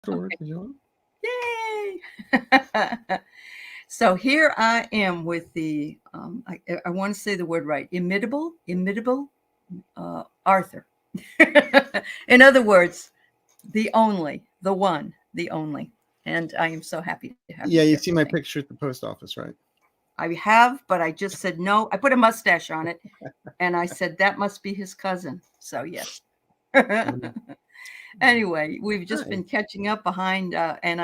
Afterwards, if you want. Yay! So here I am with the, I want to say the word right, imitable Arthur. In other words, the only, the one, the only. And I am so happy to have you Yeah, here you with see my me. picture at the post office, right? I have, but I just said no. I put a mustache on it, and I said that must be his cousin. So yes. Mhm. Anyway, we've just Hi. been catching up behind, and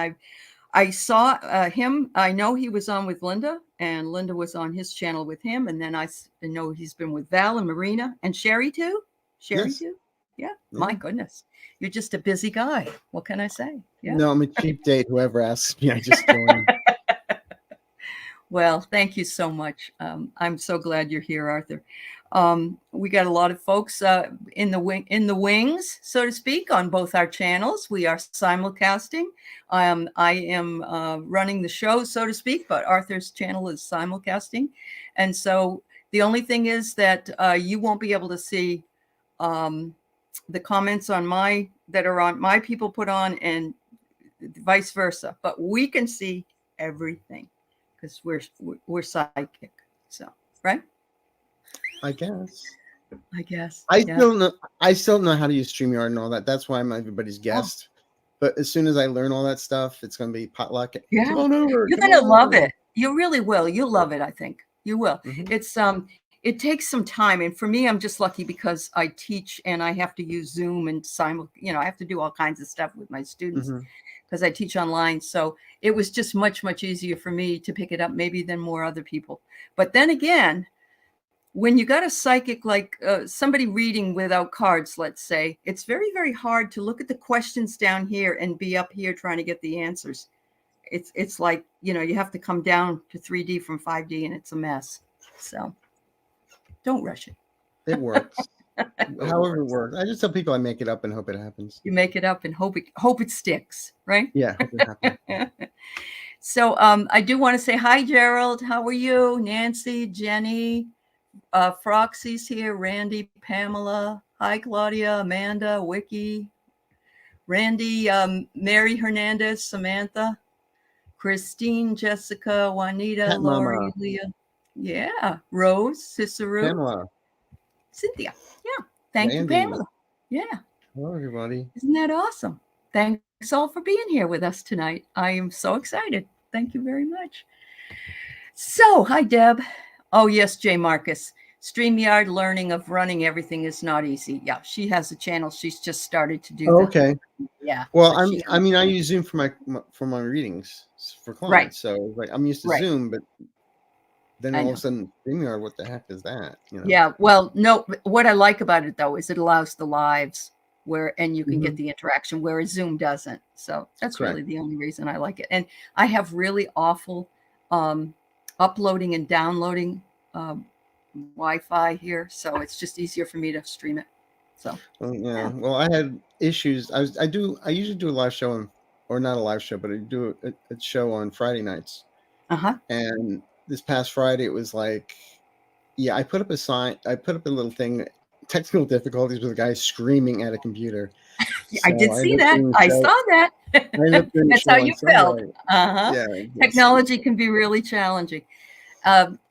I saw him. I know he was on with Linda, and Linda was on his channel with him, and then I know he's been with Val and Marina and Sherry too. Sherry Yes. too. Yeah. My Yeah. goodness, you're just a busy guy. What can I say? Yeah. No, I'm a cheap date. Whoever asks me, I just join. Well, thank you so much. I'm so glad you're here, Arthur. We got a lot of folks in the wings, so to speak, on both our channels. We are simulcasting. I am running the show, so to speak, but Arthur's channel is simulcasting, and so the only thing is that you won't be able to see um, the comments on my that are on my people put on, and vice versa. But we can see everything because we're psychic. So right, I guess. I guess. I Yeah. still know. I still know how to use StreamYard and all that. That's why I'm everybody's Oh, guest. But as soon as I learn all that stuff, it's going to be potluck. Come yeah. on over. You're Come gonna on love over. it. You really will. You'll love it. I think you will. Hmm. It takes some time, and for me, I'm just lucky because I teach and I have to use Zoom and I have to do all kinds of stuff with my students Hmm. because I teach online. So it was just much easier for me to pick it up maybe than more other people. But then again, when you got a psychic like somebody reading without cards, let's say, it's very hard to look at the questions down here and be up here trying to get the answers. It's like, you have to come down to 3D from 5D, and it's a mess. So don't rush it. It works. It However it works. works. I just tell people I make it up and hope it happens. You make it up and hope it sticks, right? Yeah, hope it happens. So I do want to say hi, Gerald. How are you? Nancy, Jenny, Froxy's here, Randy, Pamela. Hi, Claudia, Amanda, Wiki, Randy, Mary Hernandez, Samantha, Christine, Jessica, Juanita, Cat Mama, Lori, Leah. Yeah, Rose, Cicero, Pamela, Cynthia. Yeah, thank you, Randy. Pamela. Yeah, Hello, everybody. isn't that awesome? Thanks all for being here with us tonight. I am so excited. Thank you very much. So, hi, Deb. Oh, yes, Jay Marcus. StreamYard learning of running everything is not easy. Yeah, she has a channel. She's just started to do Oh, the, okay. yeah, Well, but she, I mean, I use Zoom for my readings for right, clients. So like, I'm used to right. Zoom, but then I all of a know. sudden, StreamYard, what the heck is that? Yeah, well, no, what I like about it though is it allows the lives and you can get Hmm. the interaction, whereas Zoom doesn't. So that's Correct. really the only reason I like it. And I have really awful um, uploading and downloading um, Wi-Fi here, so it's just easier for me to stream it. So Well, yeah. yeah, Well, I had issues. I usually do a live show or not a live show, but I do a show on Friday nights. uh-huh. And this past Friday, it was like, yeah, I put up a sign. I put up a little thing. Technical difficulties with a guy screaming at a computer. Yeah, I So did I see ended up that. doing the I show. saw that. I ended up doing the That's how show you on felt. Sunday. Uh-huh. Yeah, yes. Technology can be really challenging.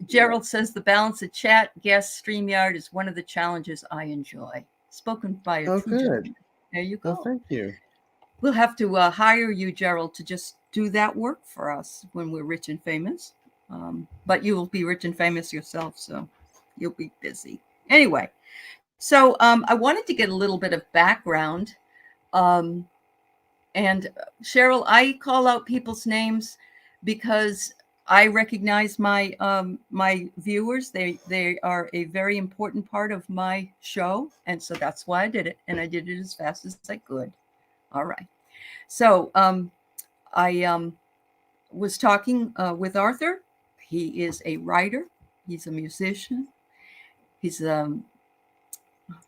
Gerald says the balance of chat, guest, StreamYard is one of the challenges I enjoy. Spoken by a Oh, true good. gentleman. There you Well, go. thank you. We'll have to hire you, Gerald, to just do that work for us when we're rich and famous. But you will be rich and famous yourself, so you'll be busy. Anyway, so I wanted to get a little bit of background. Um, and Cheryl, I call out people's names because I recognize my viewers. They are a very important part of my show, and so that's why I did it. And I did it as fast as I could. All right. So I was talking with Arthur. He is a writer. He's a musician. He's oh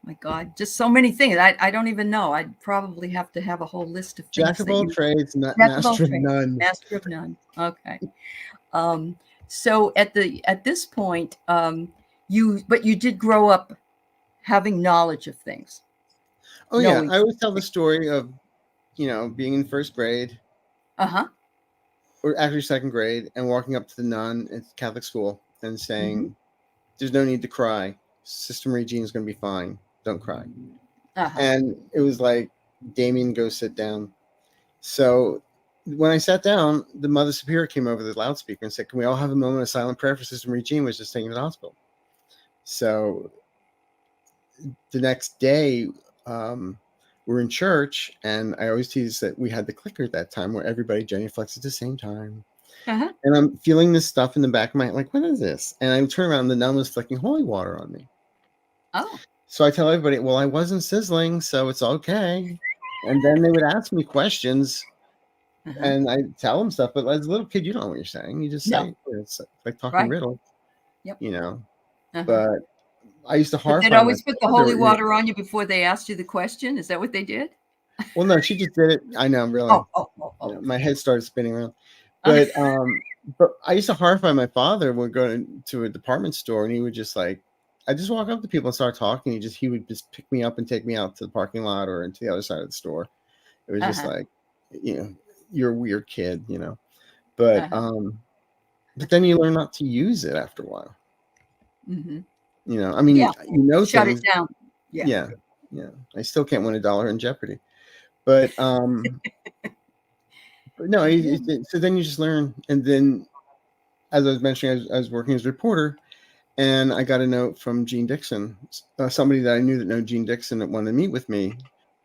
my God, just so many things. I don't even know. I'd probably have to have a whole list of Jack things of that all you trades, not jack of all master of trades, none. master of none. Okay. Um, so at this point, you did grow up having knowledge of things, Oh yeah, knowing I always tell the things. story of being in first grade Uh-huh. or actually second grade and walking up to the nun at Catholic school and Hmm. saying, "There's no need to cry. Sister Marie Jean is going to be fine. Don't cry." Uh-huh. And it was like, "Damien, go sit down." So when I sat down, the Mother Superior came over the loudspeaker and said, "Can we all have a moment of silent prayer for Sister Marie Jean, was just taken to the hospital?" So the next day, we're in church, and I always tease that we had the clicker at that time where everybody genuflects at the same time. Uh-huh. And I'm feeling this stuff in the back of my head, like, what is this? And I turn around, and the nun was flicking holy water on me. Oh. So I tell everybody, well, I wasn't sizzling, so it's okay. And then they would ask me questions, Uh-huh. and I tell them stuff. But as a little kid, you don't know what you're saying. You just No. say, it's like talking Right. riddle, Yep. you know. Uh-huh. But I used to But they'd horrify my always put the holy father. water on you before they asked you the question. Is that what they did? Well, no, she just did it. I know, really. Oh. My head started spinning around. Uh, But I used to horrify my father. Would go to a department store, and he would just like, I just walk up to people and start talking. He would just pick me up and take me out to the parking lot or into the other side of the store. It was just uh-huh. like, you're a weird kid, But Uh-huh. but then you learn not to use it after a while. Hmm. I mean, Yeah. Shut things. it down. Yeah. Yeah. I still can't win $1 in Jeopardy, but but no. Yeah. So then you just learn, and then as I was mentioning, I was working as a reporter, and I got a note from Jean Dixon, somebody that I knew that knew Jean Dixon, that wanted to meet with me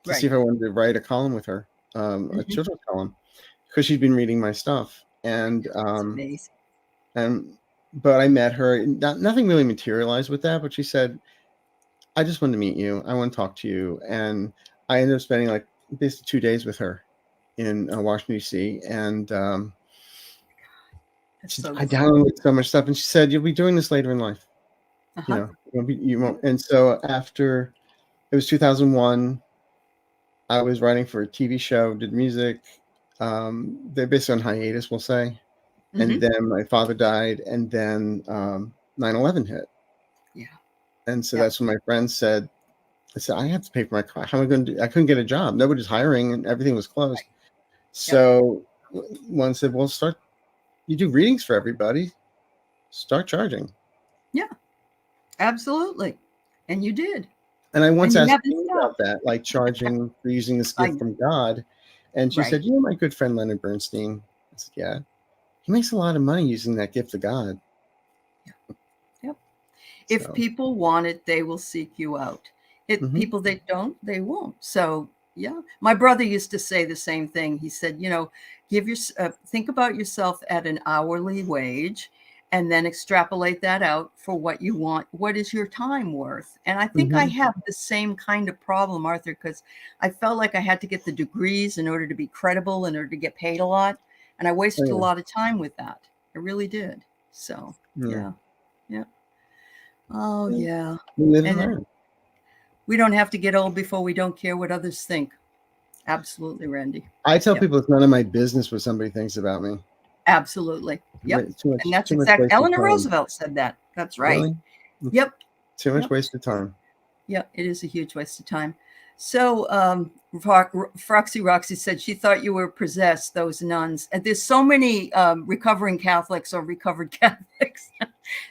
to see Right. if I wanted to write a column with her, a Mhm. children's column, because she'd been reading my stuff, That's amazing. but I met her. Nothing really materialized with that, but she said, "I just wanted to meet you. I want to talk to you," and I ended up spending like basically 2 days with her in Washington D.C. and That's so I cool. downloaded so much stuff, and she said, "You'll be doing this later in life. Uh-huh. You won't." And so after it was 2001, I was writing for a TV show, did music. They're basically on hiatus, we'll say. And Hmm. then my father died, and then 9/11 hit. Yeah. And so Yep. that's when my friend said, I said, I have to pay for my car. How am I going to do? I couldn't get a job. Nobody's hiring, and everything was closed. Right. Yep. So one said, well, you do readings for everybody. Start charging. Yeah. Absolutely. And you did. And I And once you asked haven't Jane about stopped. that, like charging for using this I gift from God. And she Right. said, my good friend Leonard Bernstein. I said, yeah. He makes a lot of money using that gift of God. Yep. If So, people want it, they will seek you out. People that don't, they won't. So yeah, my brother used to say the same thing. He said, think about yourself at an hourly wage, and then extrapolate that out for what you want. What is your time worth? And I think I have the same kind of problem, Arthur, because I felt like I had to get the degrees in order to be credible, in order to get paid a lot, and I wasted a lot of time with that. I really did. So yeah. Oh yeah. We live and And learn. we don't have to get old before we don't care what others think. Absolutely, Randy. I tell Yep. people it's none of my business what somebody thinks about me. Absolutely. Yep. And that's Too much exactly, wasted Eleanor time. Roosevelt said that. That's right. Really? Yep. Too much Yep. wasted time. Yeah, it is a huge waste of time. So Froxy Roxy said she thought you were possessed, those nuns. And there's so many recovering Catholics or recovered Catholics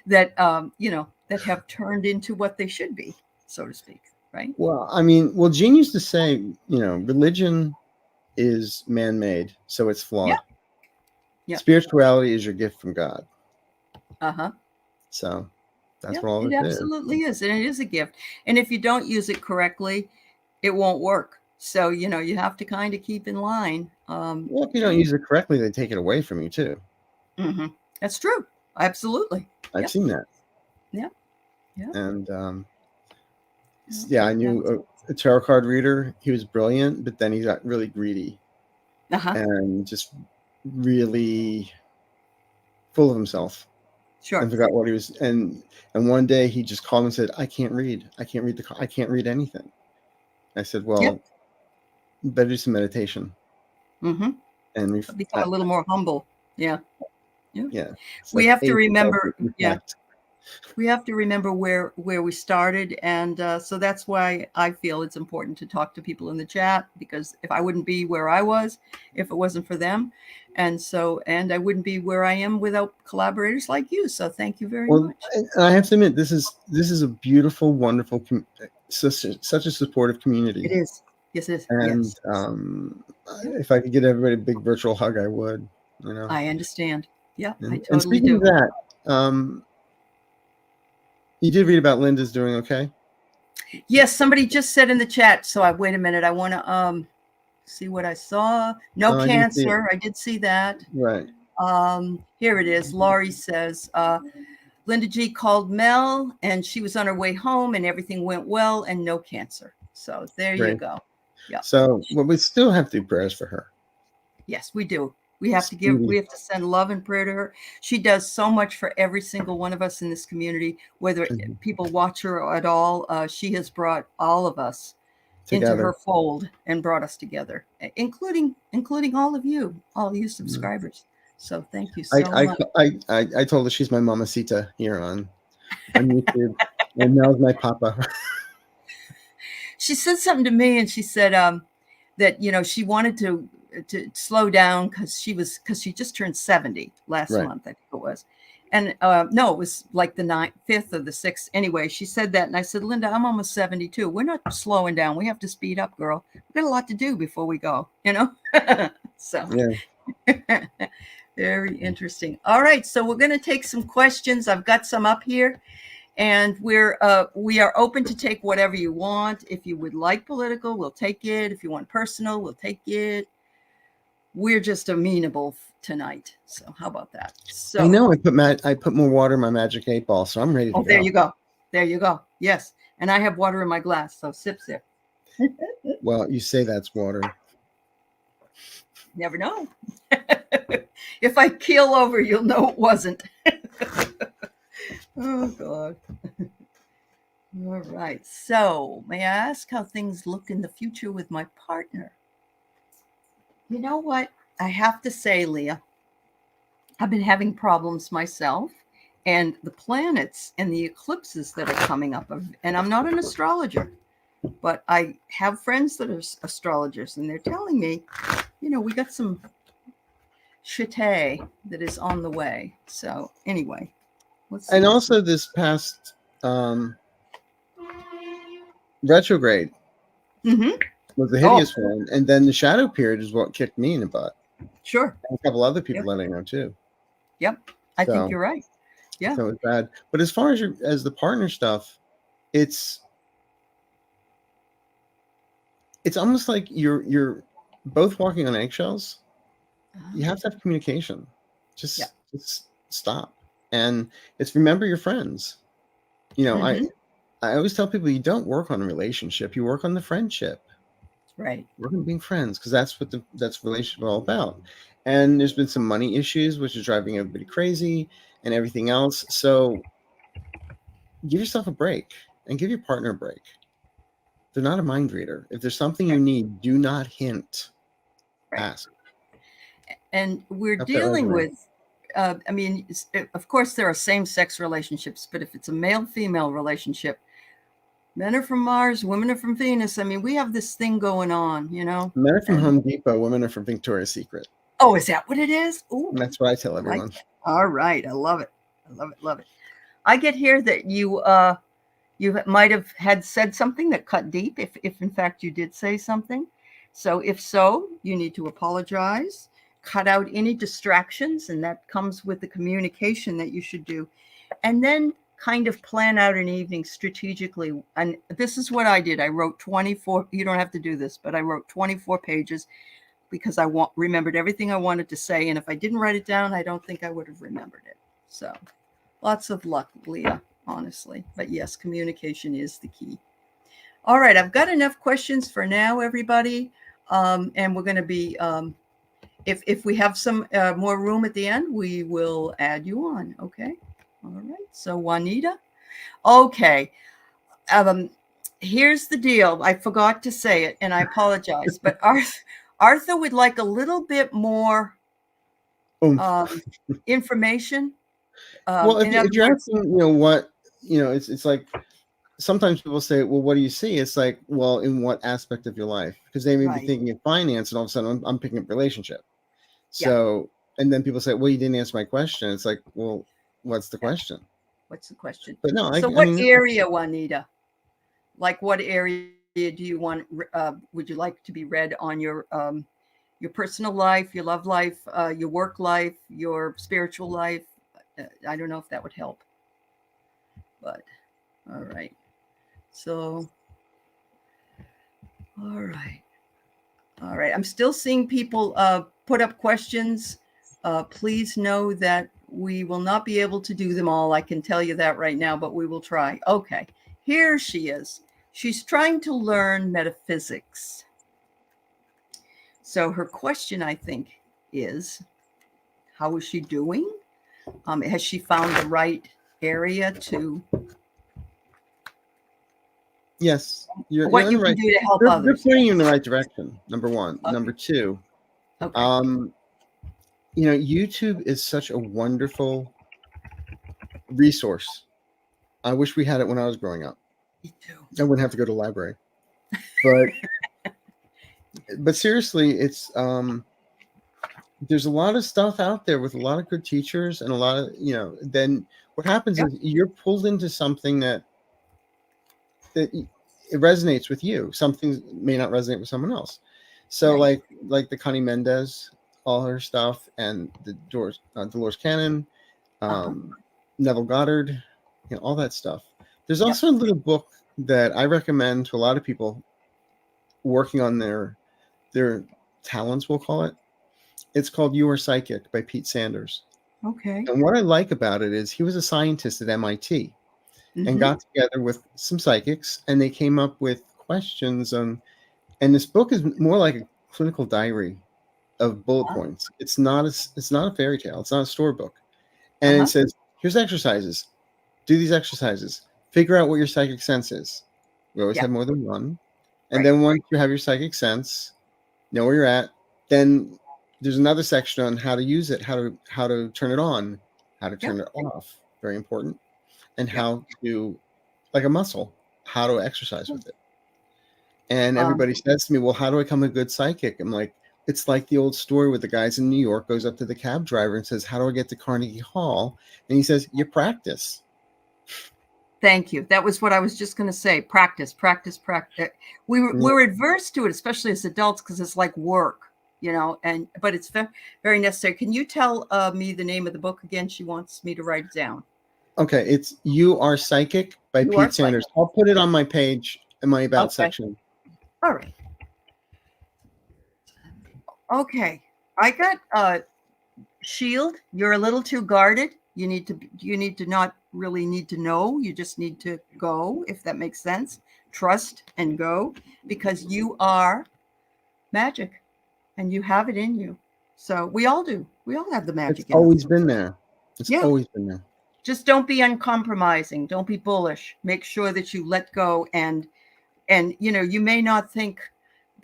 that, that have turned into what they should be, so to speak. Right? Well, I mean, Jean used to say, religion is man-made, so it's flawed. Yeah. Spirituality is your gift from God. Uh-huh. So that's Yep, what all it this is. absolutely is. And it is a gift. And if you don't use it correctly, it won't work. So, you have to kind of keep in line. Well, if you don't use it correctly, they take it away from you too. Mm-hmm. That's true. Absolutely. I've seen that. Yeah. Yeah. And I knew a tarot card reader. He was brilliant, but then he got really greedy and just really full of himself. Sure. And forgot what he was. And one day he just called and said, I can't read. I can't read anything. I said, well, better do some meditation. Mm-hmm. And become a little more humble. Yeah. Yeah. We have to remember. Yeah. We have to remember where we started, and so that's why I feel it's important to talk to people in the chat, because if I wouldn't be where I was if it wasn't for them, and I wouldn't be where I am without collaborators like you. So thank you very Well, much. and I have to admit, this is a beautiful, wonderful, such a supportive community. It is. Yes, it is. And Yes. if I could get everybody a big virtual hug, I would. You know. I understand. Yeah, I And totally speaking do. of that, you did read about Linda's doing okay? Yes, somebody just said in the chat. So wait a minute. I want to see what I saw. No I didn't see it. cancer. I did see that. Right. Here it is. Laurie says, Linda G called Mel and she was on her way home and everything went well and no cancer. So there you Great. go. Yeah. So, well, we still have to do prayers for her. Yes, we do. We have to send love and prayer to her. She does so much for every single one of us in this community, whether people watch her at all. She has brought all of us together into her fold and brought us together, including all of you subscribers. So thank you so much. I told her she's my mamacita here on YouTube, and Mel's my papa. She said something to me, and she said that she wanted to slow down because she just turned 70 last month, I think it was. And no, it was like the 5th or the 6th. Anyway, she said that, and I said, Linda, I'm almost 72. We're not slowing down. We have to speed up, girl. We've got a lot to do before we go, So yeah. Very interesting. All right, so we're going to take some questions. I've got some up here, and we are open to take whatever you want. If you would like political, we'll take it. If you want personal, we'll take it. We're just amenable tonight. So how about that? So I know I put more water in my Magic 8 Ball, so I'm ready to go. There you go. There you go. Yes. And I have water in my glass, so sip. Well, you say that's water. Never know. If I keel over, you'll know it wasn't. Oh, God. All right. So may I ask how things look in the future with my partner? You know what? I have to say, Leah, I've been having problems myself, and the planets and the eclipses that are coming up. And I'm not an astrologer, but I have friends that are astrologers, and they're telling me, we got some shite that is on the way. So anyway, let's see. And also this past retrograde was the hideous one, and then the shadow period is what kicked me in the butt. Sure. And a couple other people that I know too. Yep, I think you're right. Yeah. So it's bad. But as far as the partner stuff, it's almost like you're both walking on eggshells. You have to have communication. Just stop. And it's remember your friends. I always tell people you don't work on a relationship, you work on the friendship. Right. Work on being friends, because that's what that's relationship all about. And there's been some money issues, which is driving everybody crazy and everything else. So give yourself a break and give your partner a break. They're not a mind reader. If there's something you need, do not hint. Ask. And we're dealing with, of course, there are same-sex relationships, but if it's a male-female relationship, men are from Mars, women are from Venus. I mean, we have this thing going on, Men are from Home Depot, women are from Victoria's Secret. Oh, is that what it is? Ooh. That's what I tell everyone. All right. I love it. Love it. I get here that you might have had said something that cut deep, if in fact you did say something. So if so, you need to apologize, cut out any distractions, and that comes with the communication that you should do. And then kind of plan out an evening strategically. And this is what I did. I wrote 24, you don't have to do this, but I wrote 24 pages because I remembered everything I wanted to say. And if I didn't write it down, I don't think I would have remembered it. So lots of luck, Leah, honestly. But yes, communication is the key. All right, I've got enough questions for now, everybody. And we're going to be, if we have some more room at the end, we will add you on. Okay. All right. So Juanita. Okay. Here's the deal. I forgot to say it, and I apologize. But Arthur would like a little bit more information Well, In other if you're words, asking, it's like sometimes people say, well, what do you see? It's like, well, in what aspect of your life? Because they may be right. thinking of finance, and all of a sudden I'm picking up relationship. Yeah. So, and then people say, well, you didn't answer my question. It's like, well, what's the question? What's the question? But no, So I what mean, area, Juanita? Like what area do you want, would you like to be read on your personal life, your love life, your work life, your spiritual life? I don't know if that would help, but all right. So, all right. All right. I'm still seeing people put up questions. Please know that we will not be able to do them all. I can tell you that right now, but we will try. Okay. Here she is. She's trying to learn metaphysics. So her question, I think, is how is she doing? Has she found the right area to yes, you're what in you the can right. do to help They're others? pointing you in the right direction. Number one. Okay. Number two, Okay. YouTube is such a wonderful resource. I wish we had it when I was growing up. Me too. I wouldn't have to go to the library. But seriously, it's there's a lot of stuff out there with a lot of good teachers and a lot of, then what happens Yep. is you're pulled into something that it resonates with you. Something may not resonate with someone else. So Right. like the Connie Mendez, all her stuff, and the Dolores Cannon, Neville Goddard, all that stuff. There's Yep. also a little book that I recommend to a lot of people working on their talents, we'll call it. It's called You Are Psychic by Pete Sanders. Okay. And what I like about it is he was a scientist at MIT and got together with some psychics, and they came up with questions on. And this book is more like a clinical diary of bullet points. It's not a fairy tale. It's not a storybook. And it says, here's exercises. Do these exercises. Figure out what your psychic sense is. We always have more than one. And then once you have your psychic sense, know where you're at, then there's another section on how to use it, how to turn it on, how to turn it off. Very important. And how to, like a muscle, how to exercise with it. And everybody says to me, well, how do I become a good psychic? I'm like, it's like the old story with the guys in New York goes up to the cab driver and says, how do I get to Carnegie Hall? And he says, you practice. Thank you. That was what I was just going to say. Practice, practice, practice. We're adverse to it, especially as adults, because it's like work, but it's very necessary. Can you tell me the name of the book again? She wants me to write it down. Okay. It's You Are Psychic by Pete Sanders. I'll put it on my page in my About section. All right. Okay. I got Shield. You're a little too guarded. You need to not really need to know. You just need to go, if that makes sense. Trust and go, because you are magic and you have it in you. So we all do. We all have the magic. It's always been there. It's always been there. Just don't be uncompromising. Don't be bullish. Make sure that you let go. And you may not think,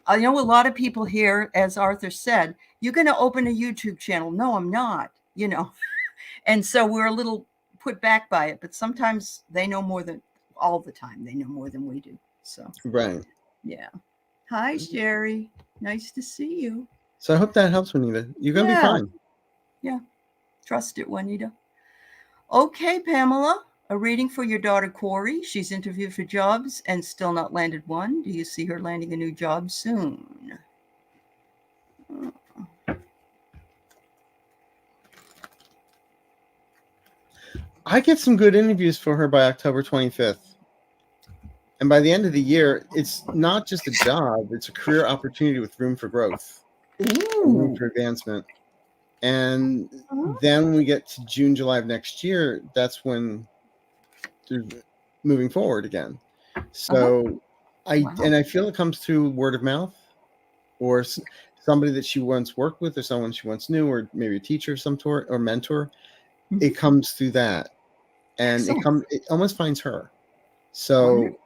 I know a lot of people here, as Arthur said, you're going to open a YouTube channel. No, I'm not, And so we're a little put back by it, but sometimes they know more than all the time. They know more than we do. So, right. Yeah. Hi, Sherry. Nice to see you. So I hope that helps, Juanita. You're going to be fine. Yeah. Trust it, Juanita. Okay, Pamela, a reading for your daughter, Corey. She's interviewed for jobs and still not landed one. Do you see her landing a new job soon? I get some good interviews for her by October 25th. And by the end of the year, it's not just a job, it's a career opportunity with room for growth, room for advancement. And then when we get to June, July of next year, that's when they're moving forward again. So I feel it comes through word of mouth, or somebody that she once worked with, or someone she once knew, or maybe a teacher of some sort or mentor. It comes through that. And it almost finds her. So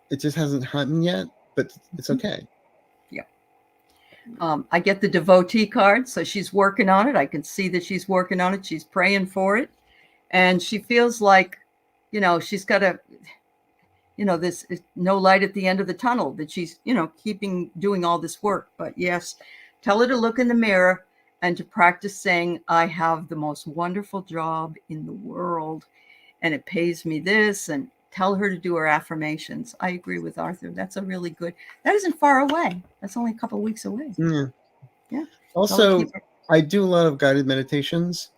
it just hasn't happened yet, but it's okay. Yeah. I get the devotee card, so she's working on it. I can see that she's working on it. She's praying for it. And she feels like, she's got this no light at the end of the tunnel, that she's, doing all this work. But yes, tell her to look in the mirror and to practice saying, I have the most wonderful job in the world and it pays me this, and tell her to do her affirmations. I agree with Arthur. That's a really good, that isn't far away. That's only a couple of weeks away. Yeah. Yeah. Also, I do a lot of guided meditations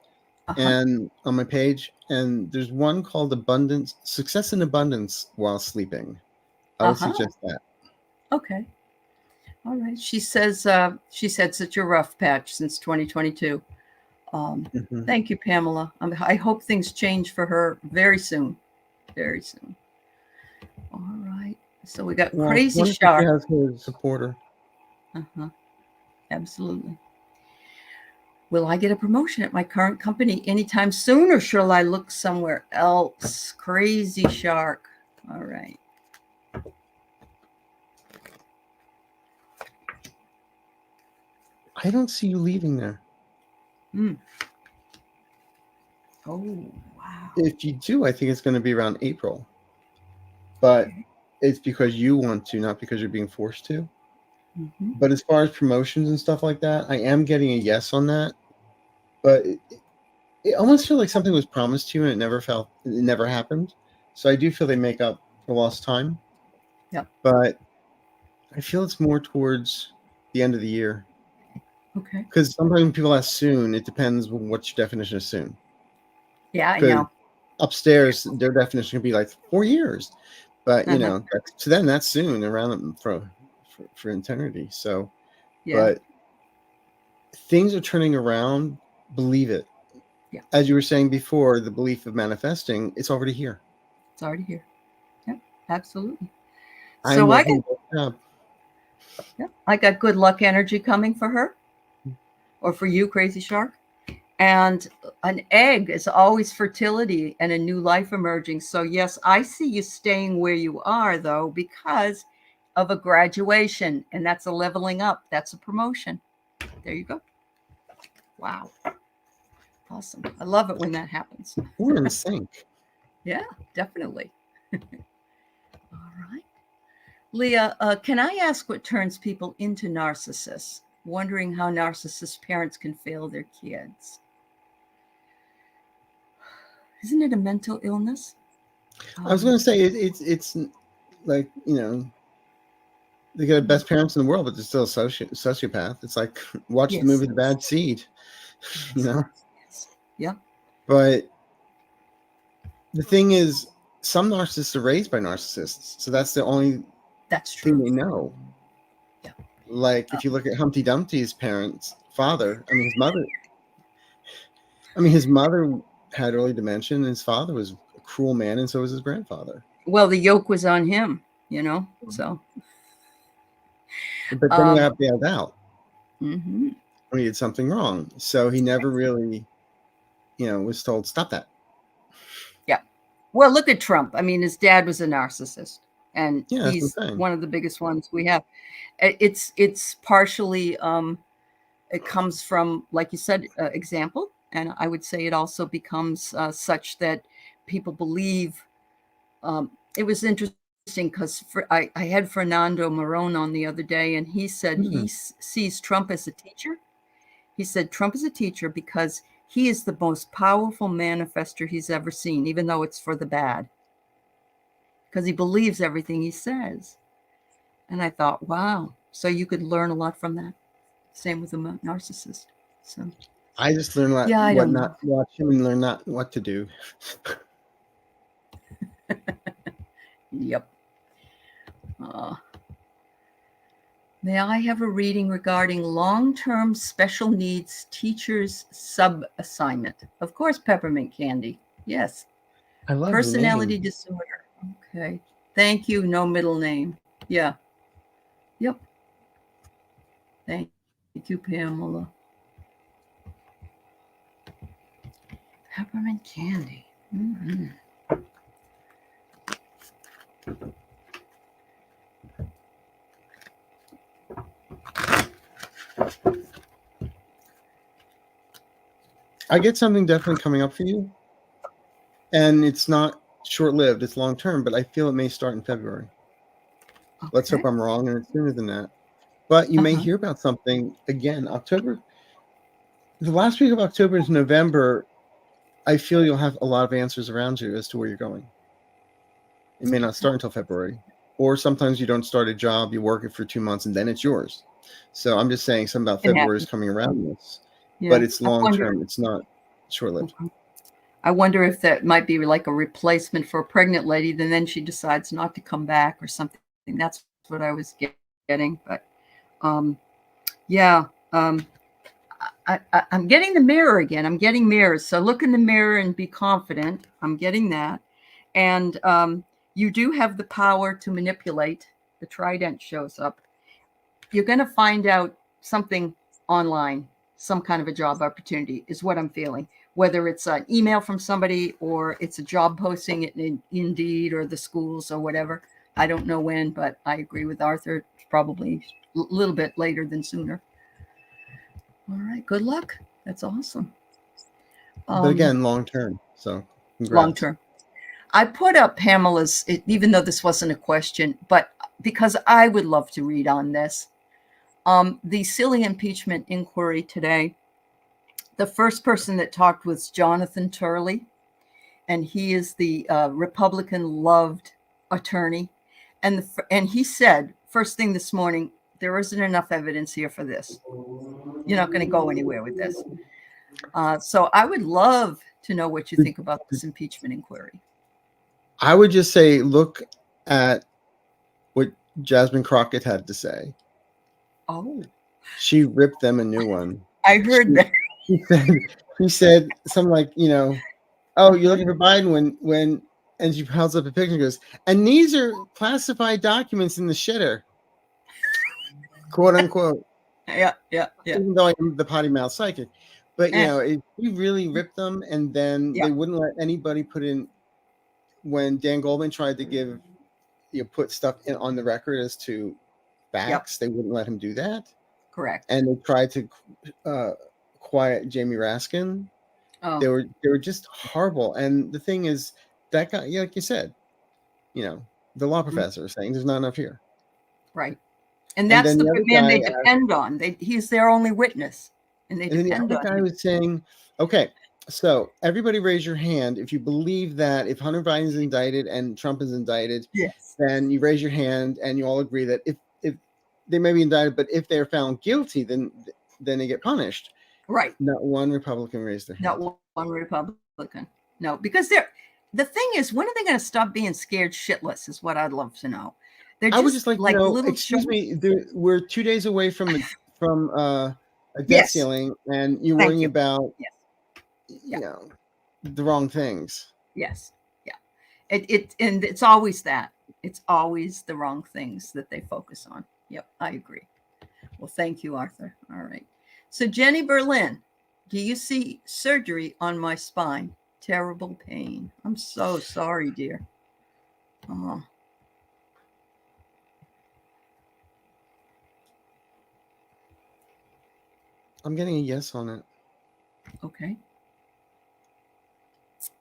Uh-huh. and on my page, and there's one called Success in Abundance while sleeping. I would suggest that. Okay. All right. She said such a rough patch since 2022. Thank you, Pamela. I hope things change for her very soon. Very soon. All right. So we got Crazy Shark. She has her supporter. Absolutely. Will I get a promotion at my current company anytime soon, or shall I look somewhere else? Crazy Shark. All right. I don't see you leaving there. Oh, wow. If you do, I think it's going to be around April. But it's because you want to, not because you're being forced to. But as far as promotions and stuff like that, I am getting a yes on that. But it almost feels like something was promised to you and it never happened. So I do feel they make up for lost time. Yeah. But I feel it's more towards the end of the year. Okay. Because sometimes when people ask soon, it depends on what's your definition of soon. Yeah, I know. Upstairs, their definition could be like 4 years. But, to them, that's soon around for eternity. So, but things are turning around. Believe it. Yeah. As you were saying before, the belief of manifesting, it's already here. It's already here. Yeah, absolutely. So I got good luck energy coming for her, or for you, Crazy Shark. And an egg is always fertility and a new life emerging. So yes, I see you staying where you are, though, because of a graduation, and that's a leveling up. That's a promotion. There you go. Wow. Awesome. I love it when that happens. We're in sync. Yeah, definitely. All right. Leah, can I ask what turns people into narcissists? Wondering how narcissist parents can fail their kids. Isn't it a mental illness? I was going to say it's like, they got the best parents in the world, but they're still a sociopath. It's like watch the movie The Bad Seed, Yeah. But the thing is, some narcissists are raised by narcissists, so that's the only thing they know. Yeah. Like if you look at Humpty Dumpty's father, his mother had early dementia, and his father was a cruel man, and so was his grandfather. Well, the yoke was on him, so. But then he got bailed out when he did something wrong. So he never really, was told, stop that. Yeah. Well, look at Trump. His dad was a narcissist, and he's one of the biggest ones we have. It's partially, it comes from, like you said, example. And I would say it also becomes such that people believe. It was interesting because I had Fernando Marone on the other day, and he said he sees Trump as a teacher. He said Trump is a teacher because he is the most powerful manifester he's ever seen, even though it's for the bad. Because he believes everything he says. And I thought, wow. So you could learn a lot from that. Same with a narcissist. So I just learned what not to watch him and learn not what to do. Yep. May I have a reading regarding long-term special needs teachers sub-assignment? Of course, Peppermint Candy. Yes. I love personality disorder. Okay. Thank you. No middle name. Yeah. Yep. Thank you, Pamela. Peppermint Candy. Mm-hmm. I get something definitely coming up for you. and it's not short-lived, it's long-term, but I feel it may start in February. Let's hope Okay. I'm wrong and it's sooner than that. But you may Uh-huh. hear about something again. October, the last week of October is November. I feel you'll have a lot of answers around you as to where you're going. It may not start until February. Or sometimes you don't start a job, you work it for 2 months, and then it's yours. So I'm just saying something about Can February is happen. coming around this. But Yeah. it's I long wonder. term. It's not short-lived. Mhm. I wonder if that might be like a replacement for a pregnant lady, and then she decides not to come back or something. That's what I was getting. But um, yeah, I'm getting the mirror again. I'm getting mirrors. So look in the mirror and be confident. I'm getting that. And you do have the power to manipulate. The trident shows up. You're going to find out something online, some kind of a job opportunity is what I'm feeling. Whether it's an email from somebody or it's a job posting in Indeed or the schools or whatever. I don't know when, but I agree with Arthur. It's probably a little bit later than sooner. All right. Good luck. That's awesome. But again, long term. So Long congrats. term. I put up Pamela's, even though this wasn't a question, but because I would love to read on this. The silly impeachment inquiry today, the first person that talked was Jonathan Turley, and he is the Republican loved attorney. And he said, first thing this morning, there isn't enough evidence here for this. You're not going to go anywhere with this. So I would love to know what you think about this impeachment inquiry. I would just say look at what Jasmine Crockett had to say. Oh, She ripped them a new one. I heard that. She said something like, oh, you're looking for Biden when and she holds up a picture and goes, and these are classified documents in the shitter, quote unquote. Yeah. Even though I'm the potty mouth psychic, but Eh, we really ripped them, and then yeah. they wouldn't let anybody put in. When Dan Goldman tried to put stuff in on the record as to facts, they wouldn't let him do that. Correct. And they tried to quiet Jamie Raskin. Oh, They were just horrible. And the thing is, that guy, like you said, the law professor is saying there's not enough here. right. And And that's then the the other man guy, they depend on. He's their only witness, and they and then the depend other on guy him. was saying, okay, so everybody raise your hand if you believe that if Hunter Biden is indicted and Trump is indicted, Yes. then you raise your hand and you all agree that if they may be indicted, but if they're found guilty, then they get punished. Right. Not one Republican raised their hand. Not one Republican. No, because the thing is, when are they going to stop being scared shitless? Is what I'd love to know. They're I would just just like to like know, little excuse children. me, we're 2 days away from a debt Yes. ceiling, and you're Thank worrying you. about Yes. Yeah. the wrong things. Yes. Yeah. And it's always that. It's always the wrong things that they focus on. Yep, I agree. Well, thank you, Arthur. All right. So, Jenny Berlin, do you see surgery on my spine? Terrible pain. I'm so sorry, dear. Oh, I'm getting a yes on it, okay.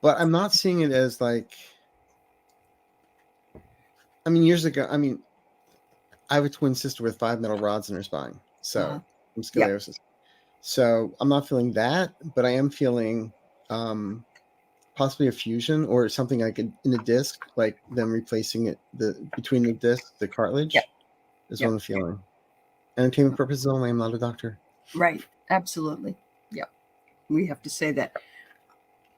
but I'm not seeing it as like. I mean, years ago, I have a twin sister with 5 metal rods in her spine, so from Yeah. scoliosis. So I'm not feeling that, but I am feeling possibly a fusion or something like in the disc, like them replacing it between the disc, the cartilage, Yep. is Yep. what I'm feeling. Entertainment purposes only. I'm not a doctor. Right. Absolutely. Yep. We have to say that.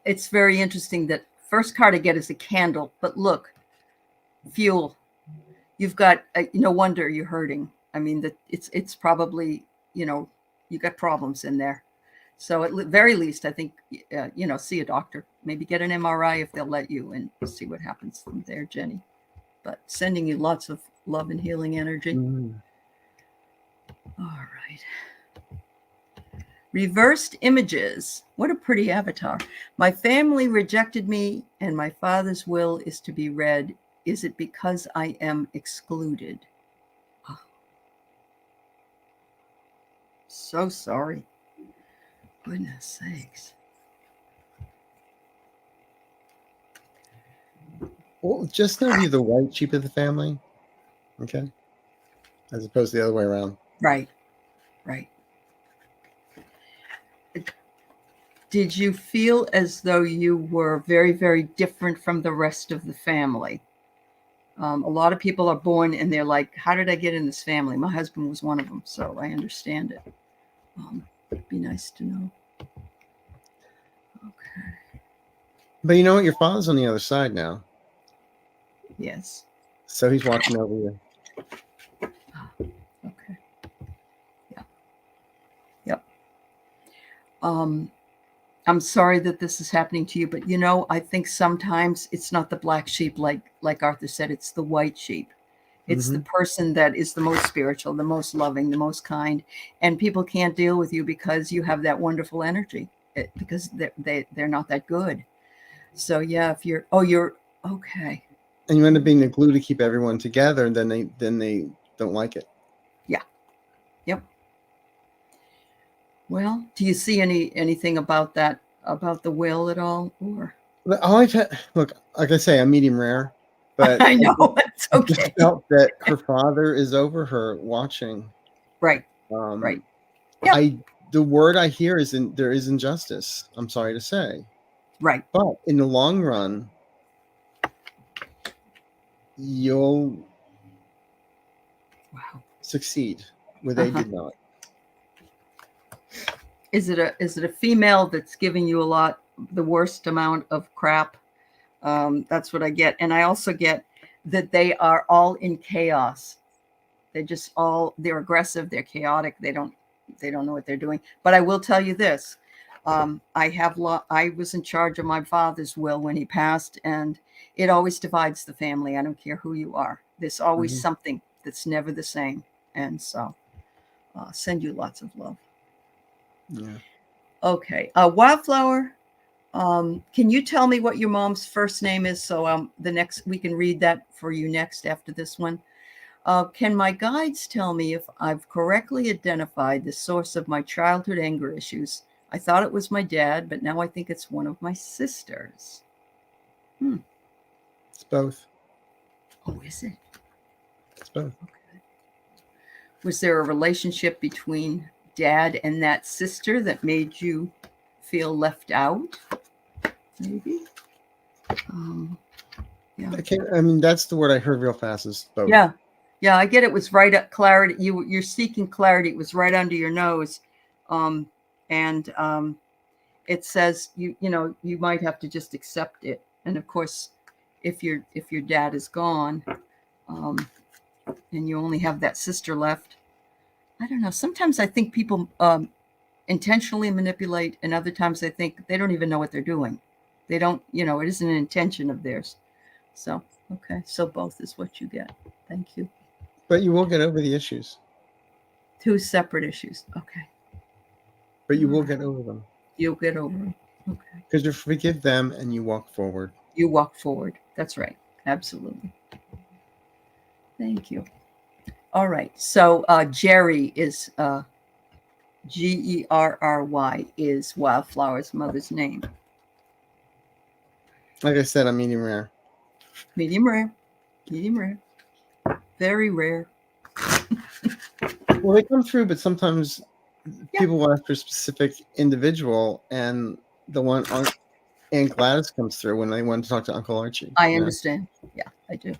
It's very interesting that first card I get is a candle, but look, fuel. You've got no wonder you're hurting. I mean that it's probably you got problems in there. So at the very least, I think see a doctor. Maybe get an MRI if they'll let you, and see what happens from there, Jenny. But sending you lots of love and healing energy. Mm. All right. Reversed images. What a pretty avatar. My family rejected me, and my father's will is to be read. Is it because I am excluded? Oh. So sorry. Goodness sakes. Well, just know you're the white sheep of the family, okay, as opposed to the other way around. Right. Right. Did you feel as though you were very, very different from the rest of the family? A lot of people are born and they're like, how did I get in this family? My husband was one of them, so I understand it. It'd be nice to know. Okay. But you know what? Your father's on the other side now, Yes. so he's watching over you. Okay. Yeah. Yep. I'm sorry that this is happening to you, but you know, I think sometimes it's not the black sheep, like Arthur said, it's the white sheep. It's the Mhm. person that is the most spiritual, the most loving, the most kind, and people can't deal with you because you have that wonderful energy. Because they're not that good. So yeah, if you're okay. And you end up being the glue to keep everyone together, and then they don't like it. Yeah. Yep. Well, do you see anything about that, about the will at all, or? All I've had, look, like I say, I'm medium rare, but I know it's I just okay. felt that her father is over her watching. Right. Um, Right. Yep. the word I hear is there is injustice. I'm sorry to say, Right. but in the long run, you'll Wow. succeed where they Uh-huh. did not. Is it a female that's giving you the worst amount of crap? That's what I get, and I also get that they are all in chaos. They're aggressive, they're chaotic, they don't know what they're doing. But I will tell you this. I was in charge of my father's will when he passed, and it always divides the family. I don't care who you are. There's always Mhm. something that's never the same. And so send you lots of love. Yeah. Okay. Wildflower, can you tell me what your mom's first name is, so the next we can read that for you next after this one? Can my guides tell me if I've correctly identified the source of my childhood anger issues? I thought it was my dad, but now I think it's one of my sisters. It's both. Oh, is it? It's both. Okay. Was there a relationship between dad and that sister that made you feel left out? Maybe. Um, yeah. I mean, that's the word I heard real fast is both. Yeah. Yeah, I get it was right at clarity. You're seeking clarity. It was right under your nose. And it says you might have to just accept it. And of course, if your dad is gone, um, and you only have that sister left, I don't know. Sometimes I think people intentionally manipulate, and other times I think they don't even know what they're doing. They don't, it isn't an intention of theirs. So okay, so both is what you get. Thank you. But you will get over the issues. Two separate issues. Okay. But you All will right. get over them You'll get over them. Okay. because you forgive them and you walk forward. You walk forward. That's right. Absolutely. Thank you. All right. So Jerry is Gerry is Wildflower's mother's name. Like I said, I'm medium rare. Medium rare. Medium rare. Very rare. Well, they come through, but sometimes Yeah. people will ask for a specific individual, and the one Aunt Gladys comes through when they want to talk to Uncle Archie. I understand. Yeah, I do.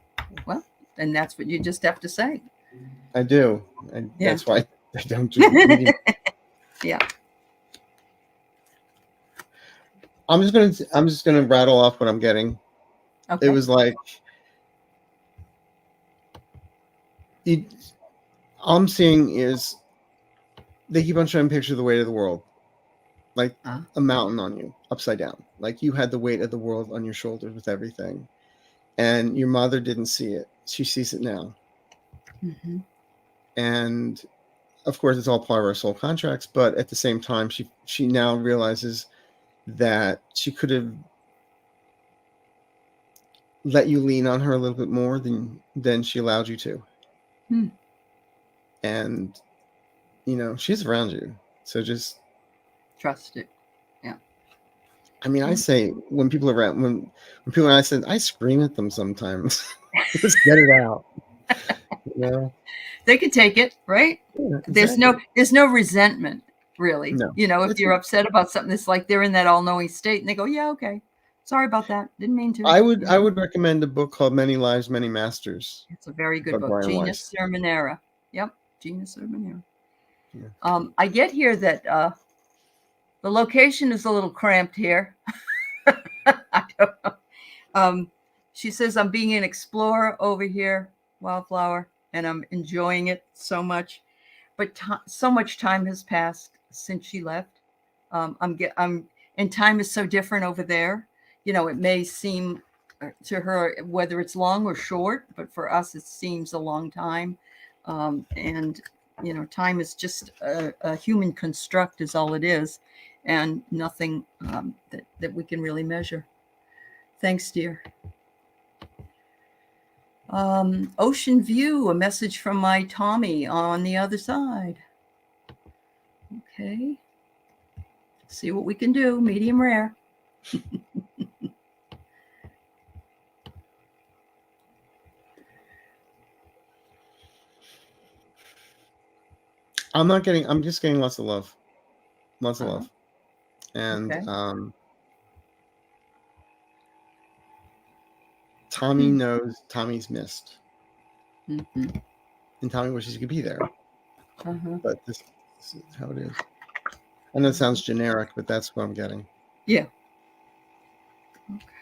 Well, then that's what you just have to say. I do. And Yeah. that's why I don't do medium. Yeah. I'm just gonna rattle off what I'm getting. Okay. It was like all I'm seeing is they keep on showing pictures of the weight of the world, like a mountain on you, upside down. Like you had the weight of the world on your shoulders with everything, and your mother didn't see it. She sees it now, Mm-hmm. and of course, it's all part of our soul contracts. But at the same time, she now realizes that she could have let you lean on her a little bit more than she allowed you to. Hmm. And she's around you, so just Trust it. Yeah. I mean, I say when people are around, when people I said I scream at them sometimes. Just get it out. You know? They can take it, right? Yeah, There's exactly. no resentment, really. No, If it's you're upset about something, it's like they're in that all-knowing state and they go, yeah, okay. Sorry about that. Didn't mean to. I would recommend a book called Many Lives, Many Masters It's a very by good book. Brian Genius Weiss. Sermonera. Yep. Genius Sermonera. Yeah. I get here that the location is a little cramped here. I don't know. She says, I'm being an explorer over here, Wildflower, and I'm enjoying it so much. But so much time has passed since she left. And time is so different over there. It may seem to her, whether it's long or short, but for us, it seems a long time. And time is just a human construct, is all it is, and nothing that we can really measure. Thanks, dear. Ocean View, a message from my Tommy on the other side. Okay. See what we can do. Medium rare. I'm just getting lots of love. Lots of love. And Okay. Tommy knows Tommy's missed. Mm-hmm. And Tommy wishes he could be there. Uh-huh. But this is how it is. I know it sounds generic, but that's what I'm getting. Yeah.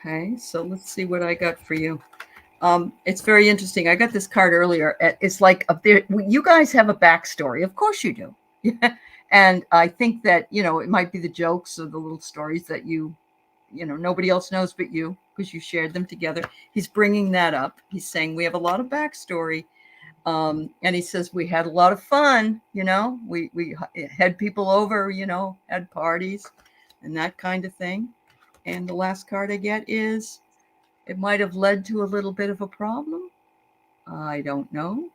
Okay, so let's see what I got for you. It's very interesting. I got this card earlier. It's like you guys have a backstory. Of course you do. Yeah. And I think that, it might be the jokes or the little stories that nobody else knows but you, because you shared them together. He's bringing that up. He's saying we have a lot of backstory. And he says we had a lot of fun. We had people over, had parties and that kind of thing. And the last card I get is it might have led to a little bit of a problem. I don't know.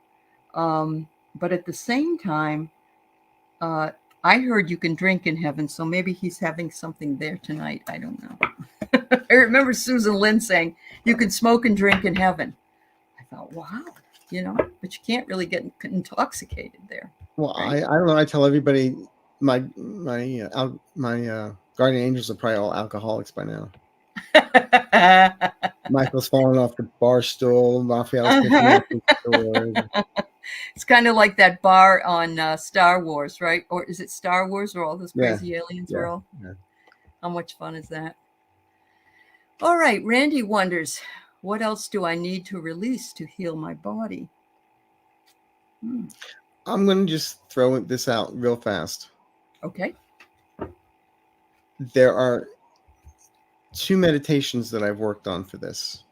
But at the same time, I heard you can drink in heaven, so maybe he's having something there tonight. I don't know. I remember Susan Lynn saying, you can smoke and drink in heaven. I thought, wow, but you can't really get intoxicated there. Well, right? I don't know. I tell everybody my guardian angels are probably all alcoholics by now. Michael's falling off the bar stool. Raphael's picking up his sword. It's kind of like that bar on Star Wars, right? Or is it Star Wars where all those crazy aliens were all? Yeah. How much fun is that? All right, Randy wonders, what else do I need to release to heal my body? I'm going to just throw this out real fast. Okay. There are 2 meditations that I've worked on for this.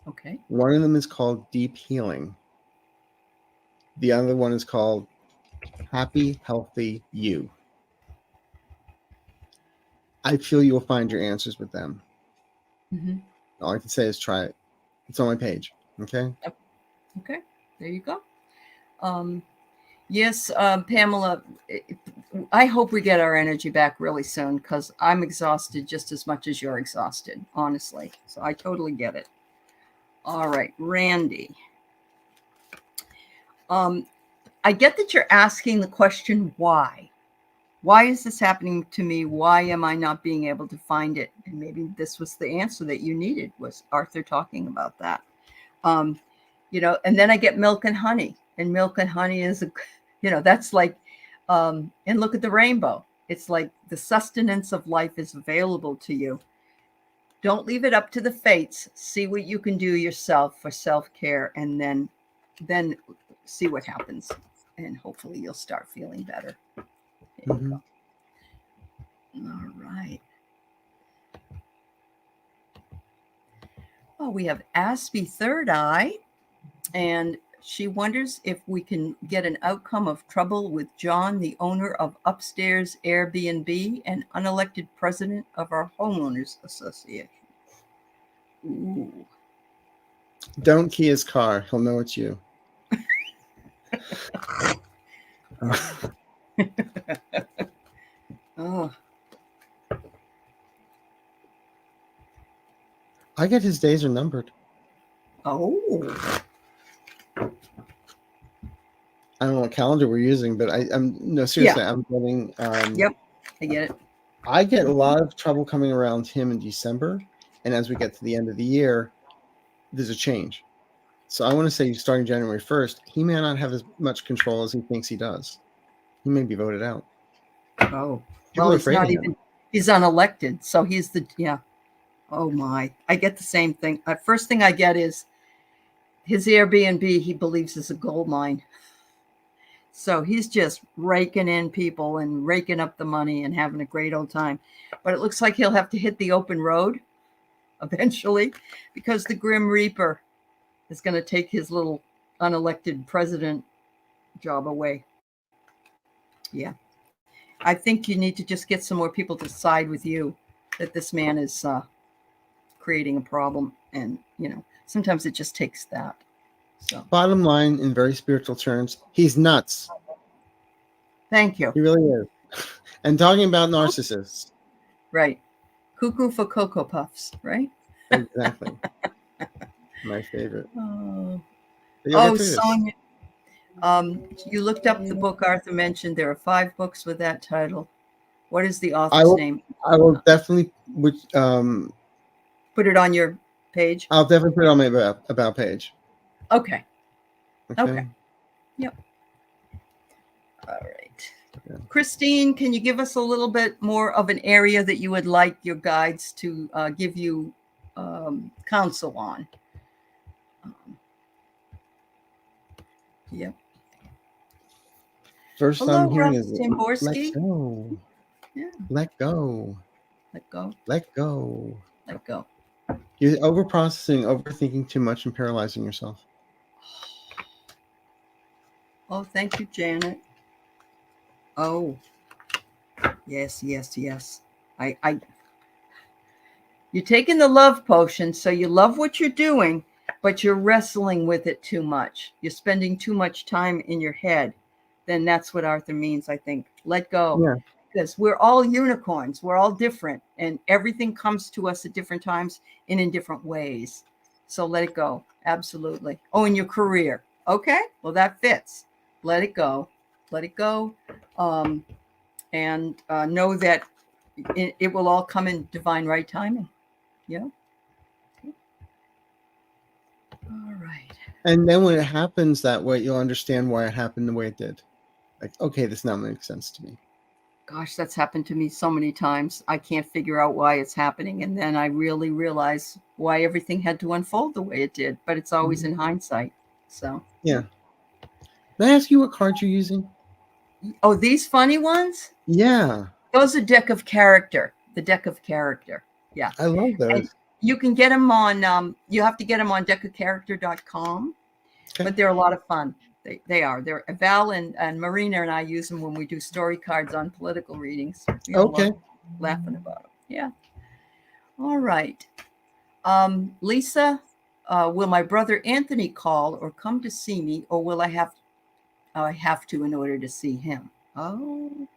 Okay. One of them is called Deep Healing. The other one is called Happy, Healthy You. I feel you'll find your answers with them. Mm-hmm. All I can say is try it. It's on my page. Okay. Okay. There you go. Yes, Pamela, I hope we get our energy back really soon, because I'm exhausted just as much as you're exhausted, honestly. So I totally get it. All right, Randy. I get that you're asking the question, why? Why is this happening to me? Why am I not being able to find it? And maybe this was the answer that you needed, was Arthur talking about that. And then I get milk and honey. And milk and honey is, that's like, and look at the rainbow. It's like the sustenance of life is available to you. Don't leave it up to the fates. See what you can do yourself for self-care, and then see what happens. And hopefully you'll start feeling better. Mm-hmm. All right. Oh, we have Aspie Third Eye, and she wonders if we can get an outcome of trouble with John, the owner of Upstairs Airbnb and unelected president of our homeowners association. Ooh. Don't key his car. He'll know it's you. Oh. I get his days are numbered. Oh, I don't know what calendar we're using, but I'm no, seriously, I'm getting yep, I get it. I get a lot of trouble coming around him in December, and as we get to the end of the year, there's a change. So I want to say starting January 1st, he may not have as much control as he thinks he does. He may be voted out. Oh, People well, are he's afraid not of him. even, he's unelected. So he's the, yeah. Oh my, I get the same thing. First thing I get is his Airbnb, he believes is a gold mine. So he's just raking in people and raking up the money and having a great old time. But it looks like he'll have to hit the open road eventually because the Grim Reaper is going to take his little unelected president job away. Yeah. I think you need to just get some more people to side with you that this man is creating a problem. And, sometimes it just takes that. So Bottom line, in very spiritual terms, he's nuts. thank you. He really is. And talking about narcissists. Right. Cuckoo for Cocoa Puffs, right? Exactly. My favorite. Oh, But you'll get through this. Sonia. You looked up the book Arthur mentioned. There are 5 books with that title. What is the author's name? I will definitely put it on your page. I'll definitely put it on my about page. Okay. Okay. Yep. All right. Okay. Christine, can you give us a little bit more of an area that you would like your guides to give you counsel on? Yep. First Hello, I'm hearing Russ is Timborski. Let go. Yeah. Let go. Let go. Let go. Let go. You're overprocessing, overthinking too much, and paralyzing yourself. Oh, thank you, Janet. Oh, yes. You're taking the love potion, so you love what you're doing, but you're wrestling with it too much. You're spending too much time in your head. Then that's what Arthur means, I think. Let go. Yeah. Because we're all unicorns. We're all different. And everything comes to us at different times and in different ways. So let it go. Absolutely. Oh, in your career. Okay. Well, that fits. Let it go. Let it go. And know that it will all come in divine right timing. Yeah. All right. And then when it happens that way, you'll understand why it happened the way it did. Like, okay, this now makes sense to me. Gosh, that's happened to me so many times. I can't figure out why it's happening. And then I really realize why everything had to unfold the way it did. But it's always in hindsight. So, yeah. May I ask you what cards you're using? Oh, these funny ones? Yeah. Those are Deck of Character. The Deck of Character. Yeah. I love those. And you can get them on, you have to get them on deckofcharacter.com. Okay. But they're a lot of fun. They are. They're Val and Marina and I use them when we do story cards on political readings. Okay. Laughing about them. Yeah. All right. Lisa, will my brother Anthony call or come to see me, or will I have to in order to see him? Oh.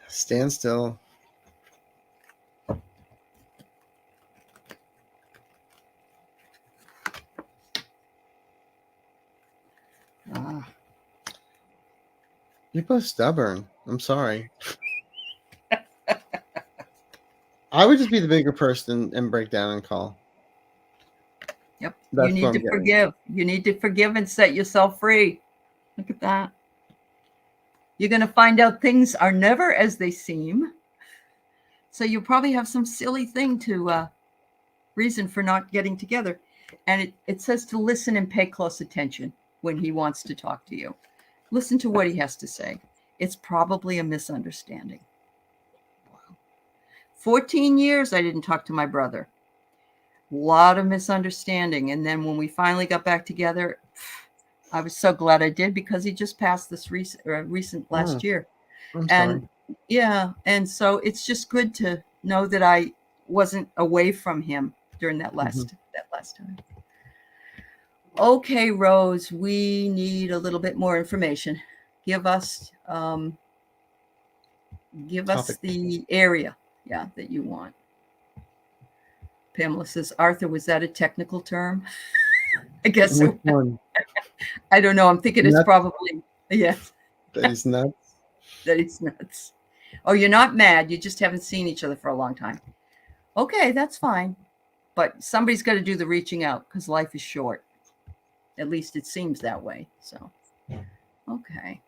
Stand still. You're both stubborn. I'm sorry. I would just be the bigger person and break down and call. Yep. You need to forgive. You need to forgive and set yourself free. Look at that. You're going to find out things are never as they seem. So you probably have some silly thing to reason for not getting together. And it says to listen and pay close attention when he wants to talk to you. Listen to what he has to say. It's probably a misunderstanding. Wow. 14 years I didn't talk to my brother. A lot of misunderstanding. And then when we finally got back together, I was so glad I did because he just passed this recent last year. I'm sorry. Yeah. And so it's just good to know that I wasn't away from him during that last time. Okay, Rose, we need a little bit more information. Give us the area, that you want. Pamela says, Arthur, was that a technical term? I guess Which so. one? I don't know. I'm thinking it's Nuts? probably, yes, That is nuts. that it's nuts. Oh, you're not mad. You just haven't seen each other for a long time. Okay, that's fine. But somebody's got to do the reaching out because life is short. At least it seems that way. So, okay.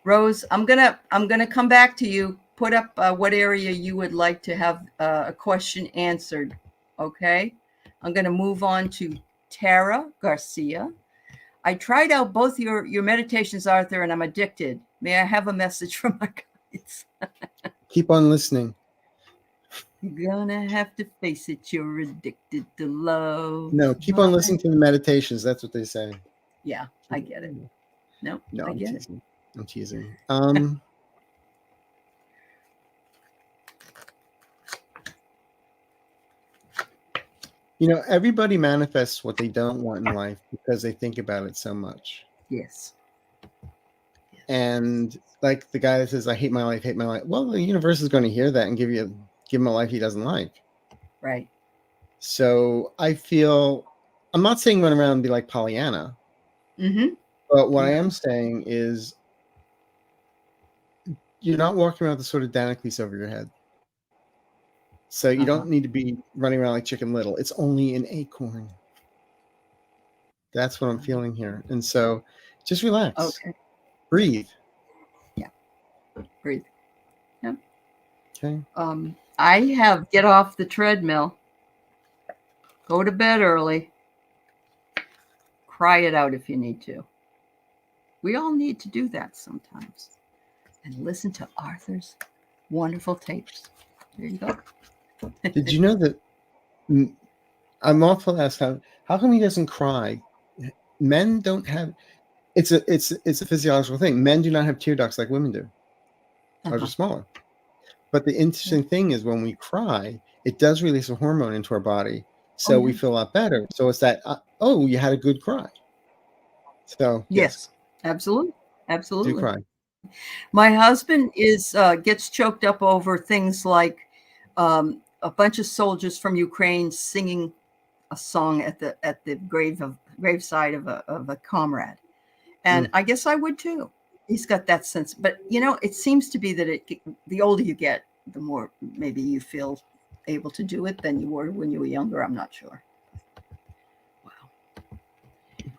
Rose, I'm gonna come back to you. Put up what area you would like to have a question answered. Okay. I'm gonna move on to Tara Garcia. I tried out both your meditations, Arthur, and I'm addicted. May I have a message from my guides? Keep on listening. You're gonna have to face it. You're addicted to love. No, keep on listening to the meditations. That's what they say. Yeah, I get it. No, I I'm get teasing. I'm teasing. You know, everybody manifests what they don't want in life because they think about it so much. Yes. And like the guy that says, I hate my life, hate my life. Well, the universe is going to hear that and give him a life he doesn't like. Right. So I feel, I'm not saying run around and be like Pollyanna, but what I am saying is you're not walking around with a sort of Damocles over your head. So you don't need to be running around like Chicken Little. It's only an acorn. That's what I'm feeling here. And so just relax. Okay. Breathe. Yeah. Breathe. Yep. Okay. I have get off the treadmill. Go to bed early. Cry it out if you need to. We all need to do that sometimes. And listen to Arthur's wonderful tapes. There you go. Did you know that I'm awful asked how come he doesn't cry? Men don't have it's a physiological thing. Men do not have tear ducts like women do. Ours are smaller. But the interesting thing is when we cry, it does release a hormone into our body. So we feel a lot better. So it's that you had a good cry. So yes. Absolutely. Do cry. My husband gets choked up over things like a bunch of soldiers from Ukraine singing a song at the graveside of a comrade, and I guess I would too. He's got that sense, but it seems to be that the older you get, the more maybe you feel able to do it than you were when you were younger. I'm not sure. Wow.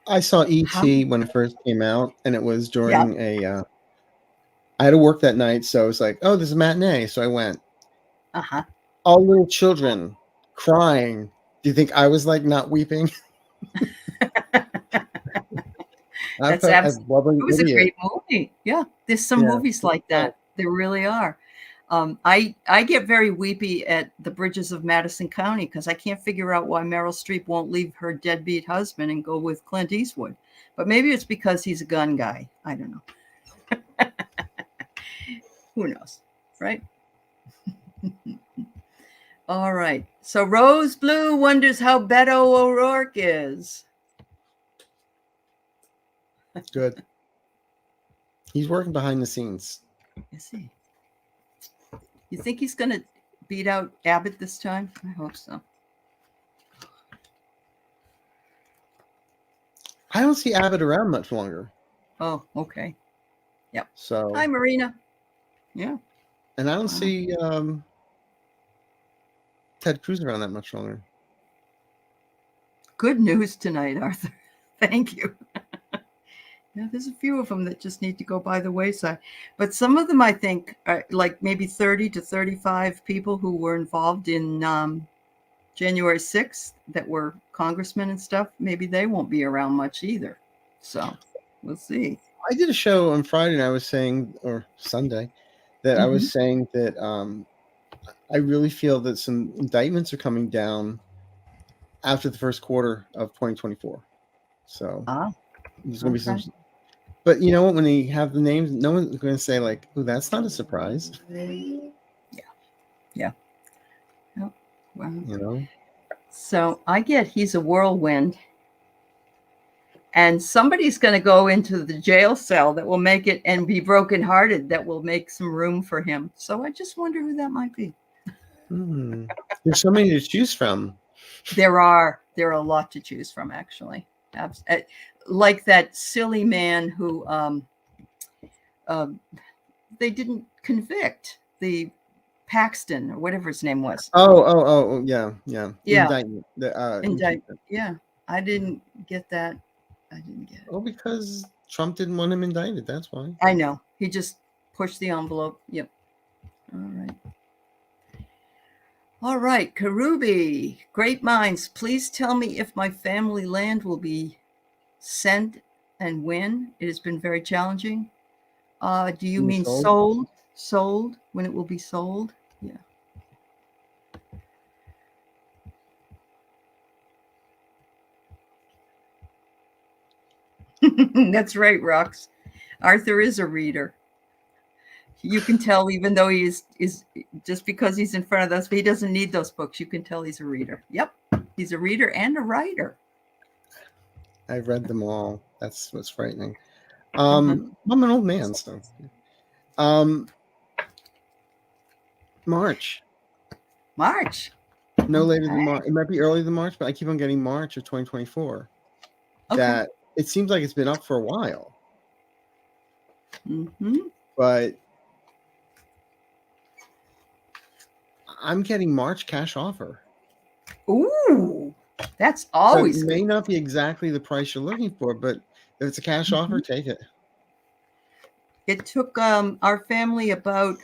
I saw E.T. when it first came out, and it was during I had to work that night, so I was like, "Oh, there's a matinee," so I went. All little children crying. Do you think I was like not weeping? That's absolutely. It was a great movie. Yeah, there's some movies like that. There really are. I get very weepy at The Bridges of Madison County because I can't figure out why Meryl Streep won't leave her deadbeat husband and go with Clint Eastwood. But maybe it's because he's a gun guy. I don't know. Who knows, right? All right. So Rose Blue wonders how Beto O'Rourke is. Good. He's working behind the scenes. Is he? You think he's going to beat out Abbott this time? I hope so. I don't see Abbott around much longer. Oh, okay. Yep. So. Hi, Marina. Yeah. And I don't see Ted Cruz around that much longer. Good news tonight, Arthur. Thank you. Yeah, there's a few of them that just need to go by the wayside. But some of them, I think, are like maybe 30 to 35 people who were involved in January 6th that were congressmen and stuff. Maybe they won't be around much either. So we'll see. I did a show on Friday and I was saying, or Sunday, that I was saying that I really feel that some indictments are coming down after the first quarter of 2024. So there's going to be some. But you know what? When they have the names, no one's going to say like, "Oh, that's not a surprise." Yeah. Oh, wow. You know. So I get he's a whirlwind, and somebody's going to go into the jail cell that will make it and be brokenhearted. That will make some room for him. So I just wonder who that might be. Hmm. There's so many to choose from. There are a lot to choose from, actually. Like that silly man who uh, they didn't convict, the Paxton or whatever his name was. Yeah, yeah. Yeah, Indictment. The indict. impeachment. Yeah, I didn't get that. I didn't get it. Oh, because Trump didn't want him indicted. That's why. I know. He just pushed the envelope. Yep. All right. All right, Karubi, great minds. Please tell me if my family land will be sent and when. It has been very challenging. Do you Being mean sold? sold? Sold? When it will be sold? Yeah. That's right, Rox. Arthur is a reader. You can tell, even though he is just because he's in front of us, but he doesn't need those books. You can tell he's a reader. Yep, he's a reader and a writer. I've read them all. That's what's frightening. Uh-huh. I'm an old man, so. March. March. No later Okay. than March. It might be earlier than March, but I keep on getting March of 2024. Okay. That it seems like it's been up for a while, Mm-hmm. but I'm getting March cash offer. Ooh, that's So always it may good. not be exactly the price you're looking for, but if it's a cash offer, take it. It took our family about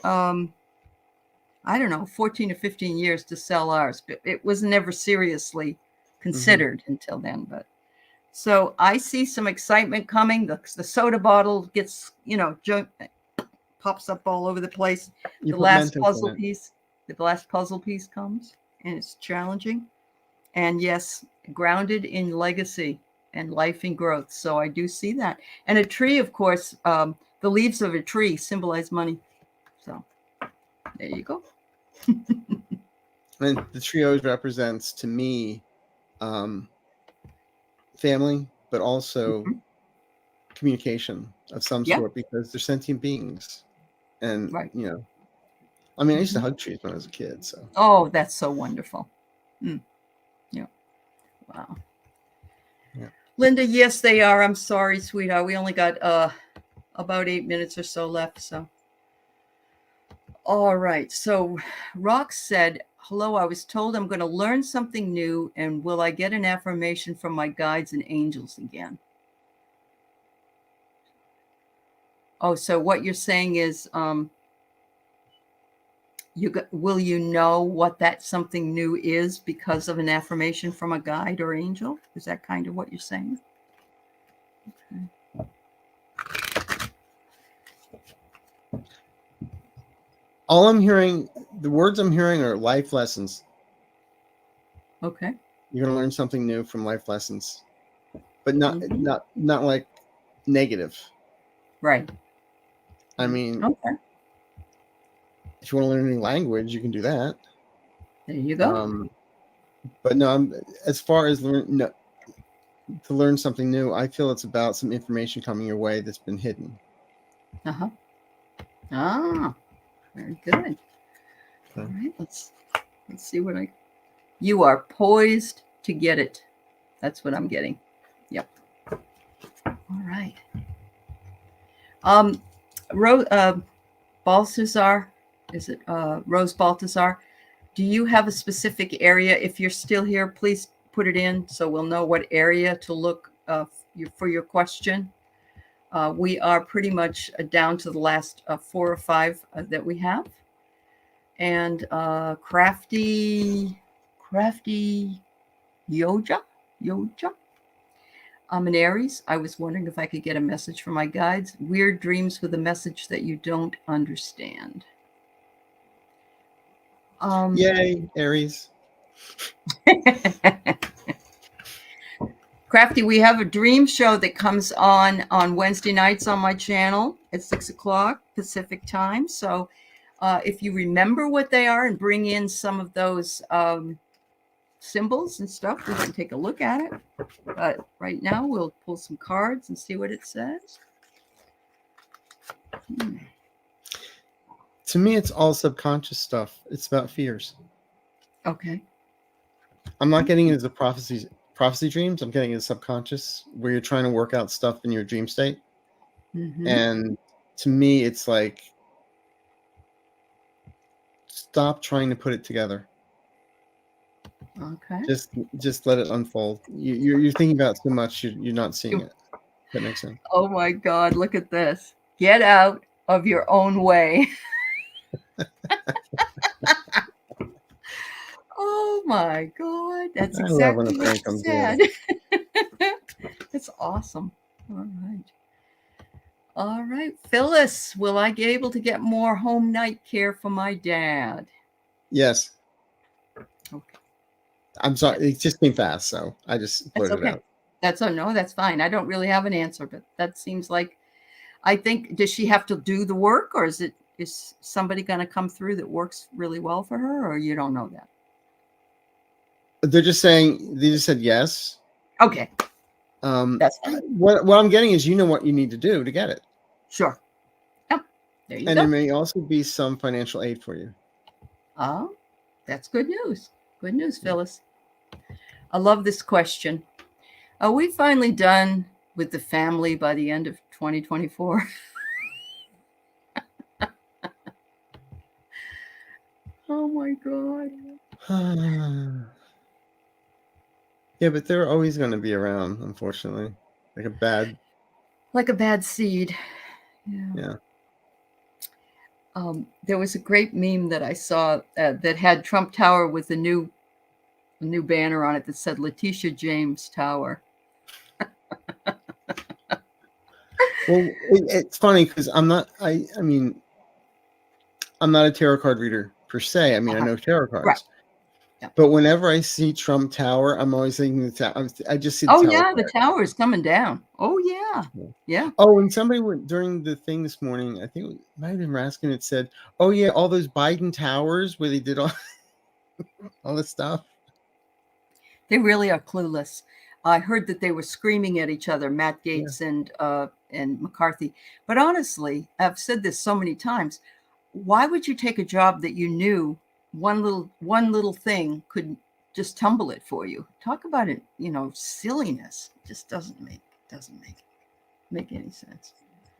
I don't know, 14 or 15 years to sell ours, but it was never seriously considered until then. But so I see some excitement coming. The soda bottle gets, pops up all over the place. You The put last Mentos in puzzle it. piece, the last puzzle piece comes, and it's challenging. And yes, grounded in legacy and life and growth. So I do see that. And a tree, of course, the leaves of a tree symbolize money. So there you go. And the tree always represents to me family, but also Mhm. communication of some Yeah, sort because they're sentient beings. And, right. I mean, I used to Mhm. hug trees when I was a kid. So Oh, that's so wonderful. Yeah. Wow. yeah. Linda, yes, they are. I'm sorry, sweetheart. We only got about 8 minutes or so left. So, all right. So, Rox said, "Hello. I was told I'm going to learn something new, and will I get an affirmation from my guides and angels again?" Oh, so what you're saying is, will you know what that something new is because of an affirmation from a guide or angel? Is that kind of what you're saying? Okay. All I'm hearing, the words I'm hearing are life lessons. Okay. You're gonna learn something new from life lessons, but not Mhm. not not like negative. Right. I mean, Okay. if you want to learn a new language, you can do that. There you go. But no, as far as to learn something new, I feel it's about some information coming your way that's been hidden. Uh-huh. Ah, very good. All Okay. right. Let's see what I. You are poised to get it. That's what I'm getting. Yep. All right. Um, Balthazar, is it Rose Balthazar? Do you have a specific area? If you're still here, please put it in so we'll know what area to look for your question. We are pretty much down to the last 4 or 5 that we have. And crafty Yoja. I'm an Aries. I was wondering if I could get a message from my guides. Weird dreams with a message that you don't understand. Yay, Aries. Crafty, we have a dream show that comes on Wednesday nights on my channel at 6:00 Pacific time. So if you remember what they are and bring in some of those symbols and stuff, we can take a look at it. But right now, we'll pull some cards and see what it says. To me, it's all subconscious stuff. It's about fears. Okay. I'm not getting it as a prophecy dreams. I'm getting it as subconscious, where you're trying to work out stuff in your dream state. Mm-hmm. And to me, it's like, stop trying to put it together. Okay. Just let it unfold. You're thinking about so much, you're not seeing it. That makes sense. Oh my God, look at this. Get out of your own way. Oh my God. That's I love when a exactly what friend you comes said. in. It's awesome. All right. All right. Phyllis, will I be able to get more home night care for my dad? Yes. Okay. I'm sorry. It just came fast, so I just That's blurted it okay. out. No, that's fine. I don't really have an answer, but that seems like, I think, does she have to do the work, or is somebody going to come through that works really well for her, or you don't know that? They're just saying, they just said yes. Okay. That's fine. What I'm getting is, what you need to do to get it. Sure. Yep. There you And go. there may also be some financial aid for you. Oh, that's good news. Good news, Phyllis. I love this question. Are we finally done with the family by the end of 2024? Oh my God. Yeah, but they're always going to be around, unfortunately. Like a bad seed. Yeah. There was a great meme that I saw that had Trump Tower with a new banner on it that said Letitia James Tower. Well, it's funny because I'm not a tarot card reader per se. I know tarot cards. Right. Yeah. But whenever I see Trump Tower, I'm always thinking the tower. I just see the tower. tower. Yeah, the tower is coming down. Oh yeah. Yeah. Oh, and somebody went during the thing this morning. I think it might have been Raskin. It said, "Oh yeah, all those Biden towers where they did all this stuff." They really are clueless. I heard that they were screaming at each other, Matt Gaetz and McCarthy. But honestly, I've said this so many times. Why would you take a job that you knew one little thing could just tumble it for you? Talk about it, silliness. It just doesn't make any sense.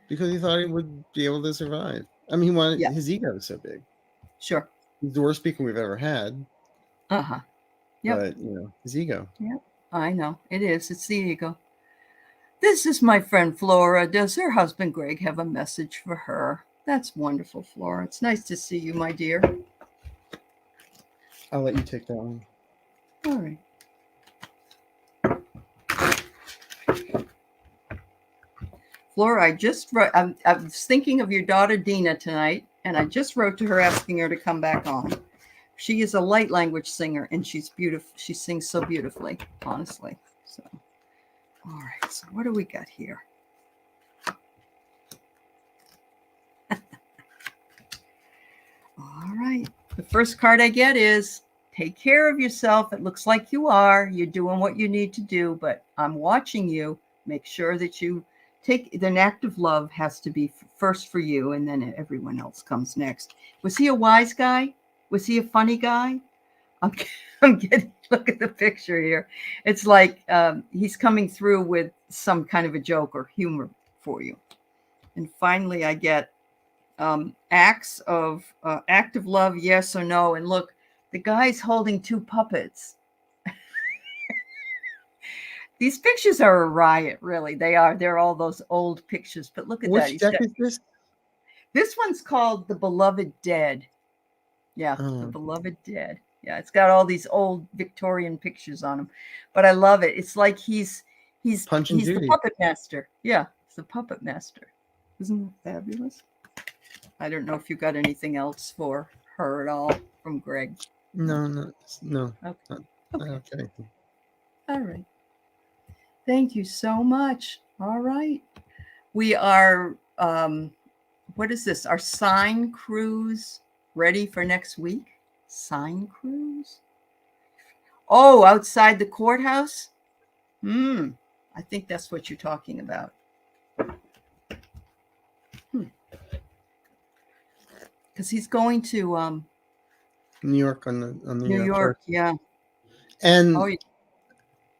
Because he thought he would be able to survive. He wanted his ego is so big. Sure. He's the worst speaker we've ever had. Uh-huh. Yep. But his ego. Yep. I know. It is. It's the ego. This is my friend Flora. Does her husband Greg have a message for her? That's wonderful, Flora. It's nice to see you, my dear. I'll let you take that one. All right. Flora, I just wrote, I was thinking of your daughter Dina tonight, and I just wrote to her asking her to come back on. She is a light language singer, and she's beautiful. She sings so beautifully, honestly. So, all right. So what do we got here? All right. The first card I get is take care of yourself. It looks like you are. You're doing what you need to do, but I'm watching you. Make sure that you take an act of love has to be first for you, and then everyone else comes next. Was he a wise guy? Was he a funny guy? I'm getting, look at the picture here. It's like he's coming through with some kind of a joke or humor for you. And finally, I get acts of act of love, yes or no. And look, the guy's holding two puppets. These pictures are a riot, really. They are. They're all those old pictures. But look at that. Which deck is this? This one's called The Beloved Dead. Yeah, The Beloved Dead. Yeah, it's got all these old Victorian pictures on them. But I love it. It's like he's the puppet master. Yeah, he's the puppet master. Isn't that fabulous? I don't know if you got anything else for her at all from Greg. No. Okay. Okay. All right. Thank you so much. All right. We are, what is this? Our sign cruise ready for next week? Sign cruise? Oh, outside the courthouse? I think that's what you're talking about. Because he's going to New York on the New New York York, chart. yeah. And Oh, they're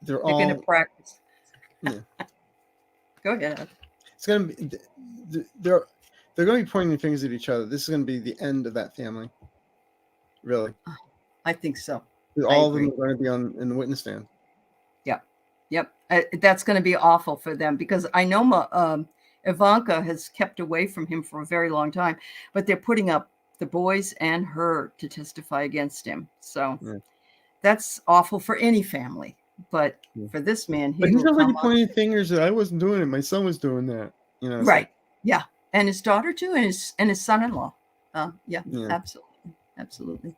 they're going to all practice. yeah. Go ahead. It's gonna be they're going to be pointing fingers at each other. This is going to be the end of that family. Really, I think so. all of agree. them are going to be in the witness stand. Yep. That's going to be awful for them because I know Ivanka has kept away from him for a very long time, but they're putting up the boys and her to testify against him. So Yeah. that's awful for any family. But Yeah. for this man, But he's will already come up. pointing fingers that I wasn't doing it. My son was doing that. You know, Right. Yeah. And his daughter too, and his son-in-law. Yeah, Yeah. Absolutely.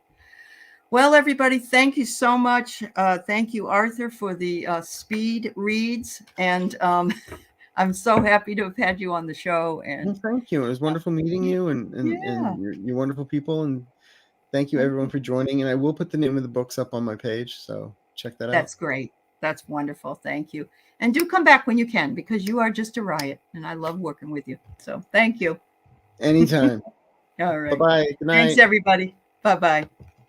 Well, everybody, thank you so much. Thank you, Arthur, for the speed reads. And I'm so happy to have had you on the show. And Well, thank you. It was wonderful meeting you, and Yeah. you're wonderful people. And thank you, everyone, for joining. And I will put the name of the books up on my page, so check that out. That's great. That's wonderful. Thank you. And do come back when you can, because you are just a riot, and I love working with you. So thank you. Anytime. All right. Bye-bye. Good night. Thanks, everybody. Bye-bye.